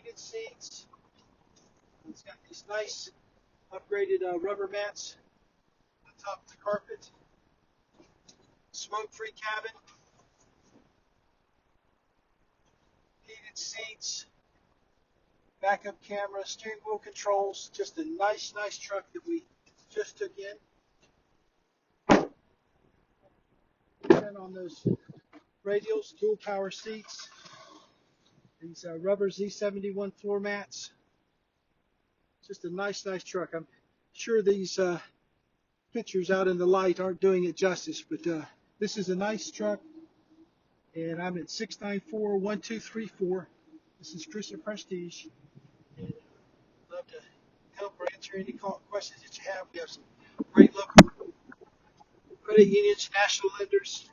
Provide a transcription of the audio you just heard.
heated seats. It's got these nice upgraded rubber mats on top of the carpet. Smoke-free cabin. Heated seats. Backup camera. Steering wheel controls. Just a nice truck that we just took in. Turn on those radials. Dual power seats. These rubber Z71 floor mats. Just a nice truck. I'm sure these pictures out in the light aren't doing it justice, but this is a nice truck, and I'm at 694-1234. This is Chris at Prestige, and I'd love to help or answer any questions that you have. We have some great local credit unions, national lenders,